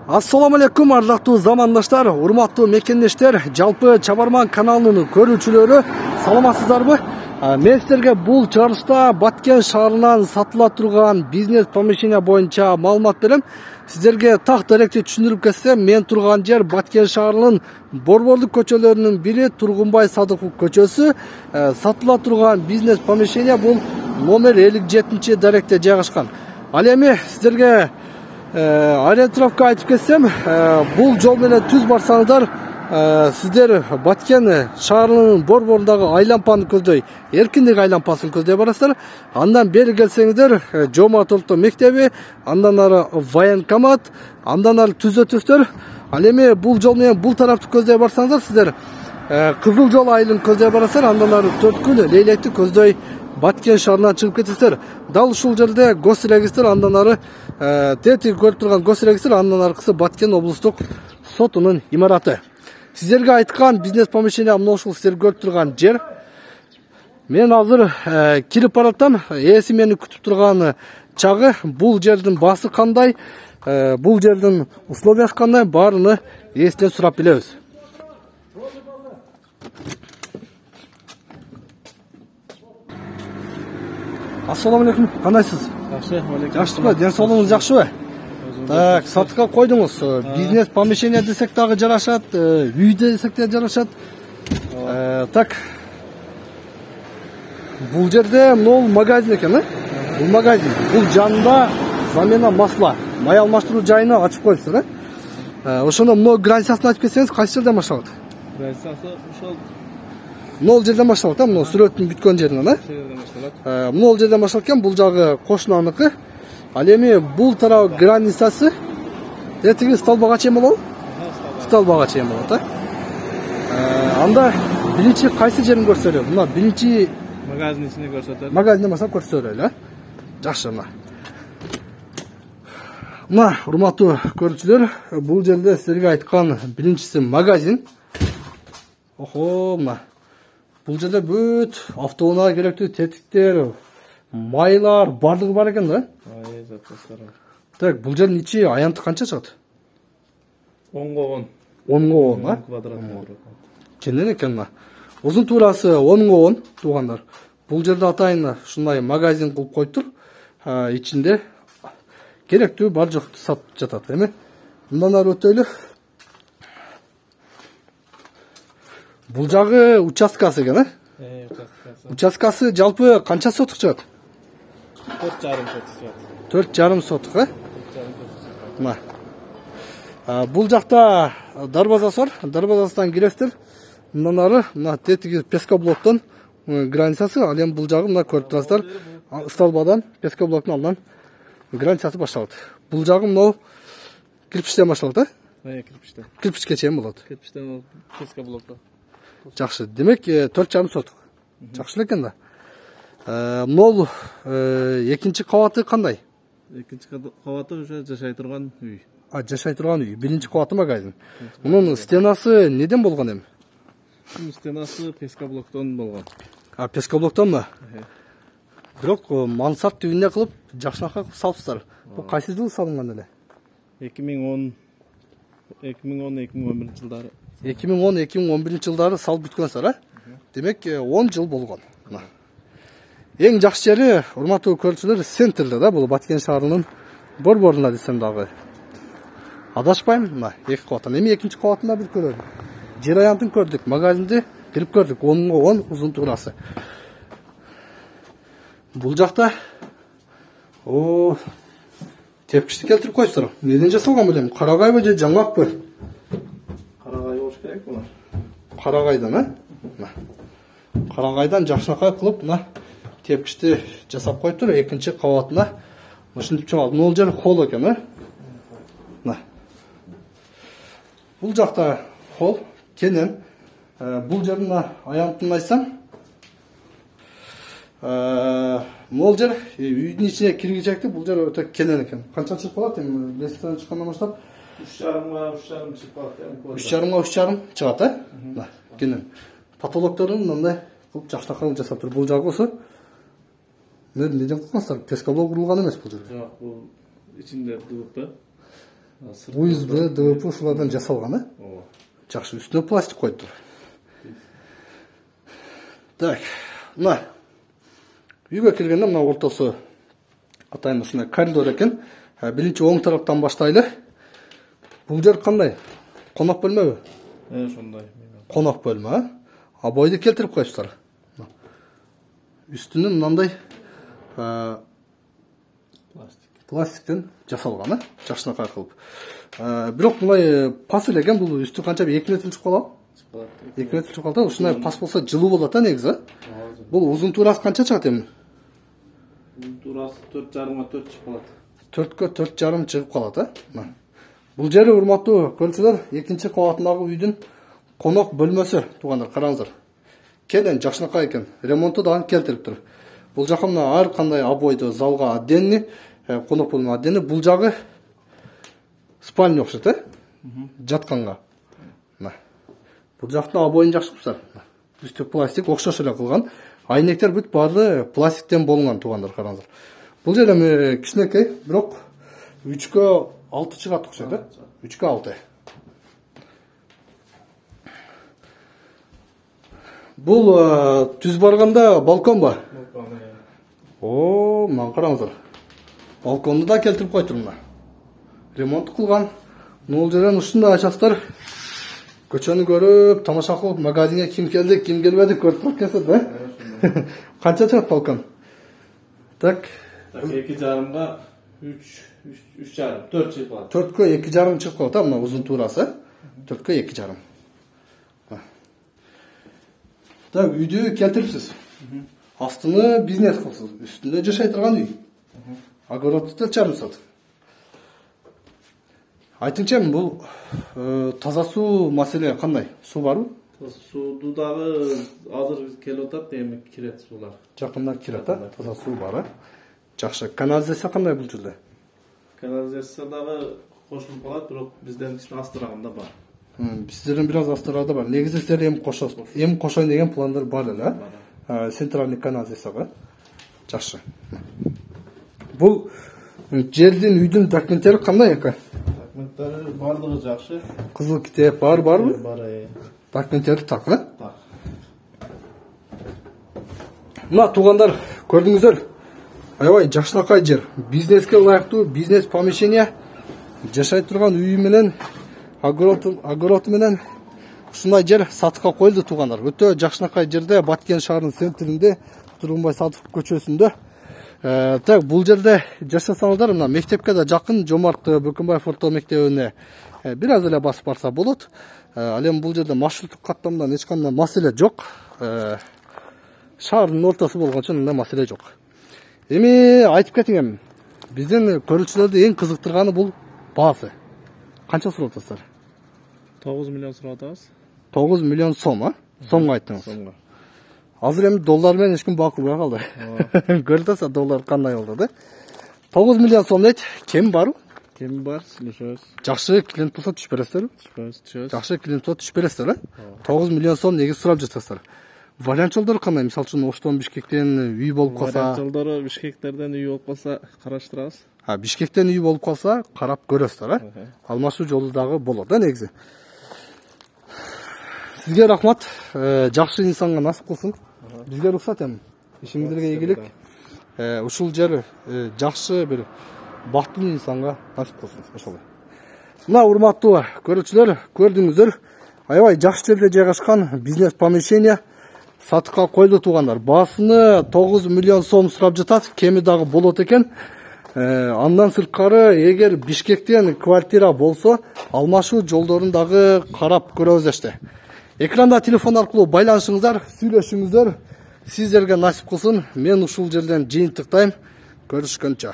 Assalamu alaikum ардактуу замандаштар, урматтуу мекендештер, жалпы Чабарман каналынын көрүүчүлөрү, саламатсыздарбы? Мен силерге бул чыгарылышта Баткен шаарынан сатыла турган бизнес помещение боюнча маалымат берем. Сиздерге так даректи түшүндүрүп кетсем, мен турган жер Баткен шаарынын борборлук көчөлөрүнүн бири Тургунбай Садыков көчөсү. Сатыла турган бизнес помещение бул номер 57 даректе жайгашкан. Ал эми сиздерге ориентировка айтып кетсем, бул жол менен түз барсаңыздар, сиздер Баткен шаарынын борборундагы айлампаны көздөй, эркиндик айлампасын көздөй барасыздар. Андан бери келсеңиздер, Жомарт Олто мектеби, андан ары военкомат, андан ары түзөтүштөр. Ал эми бул жол менен бул тарапты көздөй барсаңыздар, сиздер Кызыл жол айылын көздөй барасыздар, андан ары Төрткүл, Лейлекти көздөй Баткен шаарынан чыгып кетесиздер. Дал ушул жерде госрегистр, андан ары тети көрүп турган госрегистр, андан аркысы Баткен облустук сотунун имараты. Сиздерге айткан бизнес помещение мына ушул сиздер көрүп турган жер. Мен азыр кирип баратам. Ээси мени күтүп турган чагы, бул жердин баасы кандай, бул жердин условиясы кандай, баарыны ээсинен сурап билебиз. Assalamu alaikum. Кандайсыз? Жакшы, алейкум. Жакшыбы? Ден соолугуңуз жакшыбы? Так, сатыкка койдуңуз. Бизнес помещение десек дагы жарашат, үй десек да жарашат. Так. Бул жерде могул магазин экен, э? Бул магазин. Бул жанында замена масла, май алмаштыруу жайыны ачып коюпсуз, э? Ошондо могу границасын айтып кетсеңиз, кайсы жерден башталат? Границасы ушул Могул жерден башталат, могу сүрөттүн бүткөн жеринен, э? жерден башталат. Могул жерден башталат экен, бул жагы кошунаныкы. Ал эми бул тарабы границасы этиги столбага чейин болобу? Столбага чейин болот, э? Анда биринчи кайсы жерин көрсөтөлү? Мына биринчи Магазин ичине көрсөтөт. Магазинден баштап көрсөтөлү, э? Жакшы, мына. Мына, урматтуу көрүүчүлөр, бул жерде силерге айткан биринчиси магазин. Охо, мына. Бул жерде бүт автоунаа керектүү тетиктер, майлар, бардыгы бар экен да? Запастар. Так, бул жердин ичи аянты канча чыгат? 10 10 а? квадрат метр. Кенен экен мына. Узун туурасы 10 туугандар. Бул жерде атайын ушундай магазин кылып коюптур. Ичинде керектүү бар жокту сатып жатат, эми. Мындан ары өтөлү. Бул жагы участкасы экен, э? Участкасы. Участкасы жалпы канча сотук чыгат? 4,5 сотук чыгат. 4,5 сотук, э? Мына. Бул жакта дарбазасы бар. Дарбазасынан киресиздер. Мындан ары мына тетиги пескоблоктон границасы, ал эми бул жагы мына көрүп турасыздар. Столбадан пескоблоктун алдынан границасы башталат. Бул жагы мына кирпичтен башталат, э? Кирпичтен. Кирпичке чейин болот. Кирпичтен пескоблокто. Жакшы. Демек 4,5 сотук. Жакшы экен да. Мол экинчи кабаты кандай? Экинчи кабаты уже жашай турган үй. Жашай турган үй. Биринчи кабаты магазин. Мунун стенасы неден болгон эми? Стенасы пескоблоктон болгон. Пескоблоктонбу? Бирок мансарт түбүнө кылып, жакшынакай кылып салыпсыздар. Бул кайсы жылы салынган эле? 2010-2011 жылдары. 2010-2011 жылдары салып бүткөнсүздөр, э? Демек 10 жыл болгон. Эң жакшы жери, урматтуу көрүүчүлөр, центрде да, бул Баткен шаарынын борборунда десем дагы. Адашпайм, мына 2 кабаттан. Эми экинчи кабатында бир көрөлү. Жер аянтын көрдүк, магазинди кирип көрдүк, 10 узун туурасы. Бул жакта тепкичти келтирип коюпсуздар. Неден жасалган белем? Карагайбы же жаңгакпы? Карагай болуш керек булар. Карагайдан, э? Карагайдан жакшынакай кылып, мына тепкичти жасап коюптур, экинчи кабатына. Ушинтип чыгат. Бул жер холл экен, э? Мына. Бул жакта холл, кенен. Бул жердин аянтын айтсам, могул жер үйдүн ичине киргичекти, бул жер өтө кенен экен. Канча чыгып калат эми лестен чыккандан баштап? 3,5 чыгып калат, э? 3,5 чыгат, э? Мына, кенен. Потолокторун мындай кылып жакшынакай жасап тур. Бул жагы осу. Неден кылгансыздар? Пескоблок курулган эмес бул жерде. Жок, бул ичинде дубукта. USB, ДВП ушулардан жасалган, Ооба. Жакшы, үстүнө пластик койуптур. Так, мына үйгө киргенде мына ортосу атайын ушундай коридор экен. Биринчи оң тараптан баштайлы. Бул жер кандай? Конок бөлмөбү? Ошондой. Конок бөлмө, Бойду келтирип коюпсуздар. Үстүнүн мындай пластиктен жасалган, жакшынакай кылып. Бирок мындай пас эле экен, бул үстү канча 2 метр чыгып калабы? 2 метр чыгып калат. Ушундай пас болсо жылуу болот негизи. Бул узун туурасы канча чыгат эми? Узун туурасы 4,5 4 чыгып калат. 4кө 4,5 чыгып калат, Бул жери урматтуу көрүүчүлөр, экинчи кабатындагы үйдүн конок бөлмөсү, туугандар, караңыздар. Кеден жакшынакай экен, ремонту дагы келтириптир. Бул жака мына ар кандай обойду залга отдельный, конок бөлмө отдельный, бул жагы спальня окшойт, жатканга. Бул жактын обоюн жакшы кылыпсыздар. Үстү пластик окшош эле кылган. Айнектер бүт баары пластиктен болгон, туугандар, караңыздар. Бул жер эми кичинекей, бирок 3кө 6 чыгат окшойт, 3кө 6. Бул түз барганда балкон ба? Балкон. Мына караңыздар. Балконду да келтирип коюптур мына. Ремонт кылган. Бул жерден ушундай ачасыздар. Көчөнү көрүп, тамаша кылып, магазинге ким келди, ким келбеди көрүп турат экенсиз, Канча чыгат балкон? Так. 2,5га 3,5 4 чыгып калат. 4кө 2,5 чыгып калат, мына узун туурасы. 4кө 2,5. Так, үйдү келтирипсиз. Астыны бизнес кылсыз, үстүндө жашай турган үй. Огородду чарым сат. Айтыңчы, бул таза суу маселе кандай? Суу барбы? Сууду дагы азыр келип атат, эми кирет суулар. Жакында кирет, таза суу бар. Жакшы. Канализация кандай бул жерде? Канализация дагы кошулуп калат, бирок бизден кичине астырагында бар. Сиздердин бир аз астырагында бар. Негизи сиздер эми кошосуз. Эми кошоюн деген пландар бар эле, Центральный канализацияга. Жакшы. Бул жердин үйдүн документтери кандай экен? Документтери бардыгы жакшы. Кызыл китеп барбы? Бар. Документтери так, Так. Мына туугандар, көрдүңүздөр. Аябай жакшынакай жер. Бизнеске ылайыктуу бизнес помещение, жашай турган үй менен, огород менен ушундай жер сатыкка коюлду, туугандар. Өтө жакшынакай жерде, Баткен шаарынын центринде, Тургунбай Сатов көчөсүндө. Так, бул жерде жашасаңыздар, мына мектепке да жакын, Жомарт Бөкөнбаев орто мектебине бир аз эле басып барса болот. Ал эми бул жерде маршруттук каттамдан эч кандай маселе жок. Шаардын ортосу болгон үчүн мындай маселе жок. Эми айтып кетиңем, биздин көрүүчүлөрдү эң кызыктырганы бул баасы. Канча сурап атасыздар? 9 миллион сурап атабыз. 9 миллион сом, Сомго айттыңыз. Сомго. Азыр эми доллар менен эч ким баа кылбай калды. Көрүп атасыздар доллар кандай болду, 9 миллион сом дейт. Кем бар? Кем бар, сүйлөшөбүз. Жакшы клиент болсо түшүп бересиздерби? Түшөбүз. Жакшы клиент болсо түшүп бересиздер, 9 миллион сом негиз сурап жатасыздар. Вариант жолдору кандай? Мисалы үчүн Оштон, Бишкектен үй болуп калса, Вариант жолдору Бишкектерден үй болуп калса караштырабыз. Бишкектен үй болуп калса, карап көрөсүздөр, Алмашуу жолу дагы болот, негизи. Сизге рахмат. Жакшы инсанга насип кылсын. Бизге уруксат эми. Ишиңиздерге ийгилик. Ушул жер жакшы бир бактылуу инсанга насип кылсын. Ошолой. Мына урматтуу көрүүчүлөр, көрдүңүздөр. Аябай жакшы жерде жайгашкан бизнес помещение сатыкка коюлду, туугандар. Баасыны 9 миллион сом сурап жатат. Кеми дагы болот экен. Андан сырткары, эгер Бишкектен квартира болсо, Алмашуу жолдорун дагы карап көрөбүз дешти. Экранда телефон аркылуу байланышыңыздар, сүйлөшүңүздөр. Сиздерге насип кылсын. Мен ушул жерден жыйынтыктайм. Көрүшкөнчө.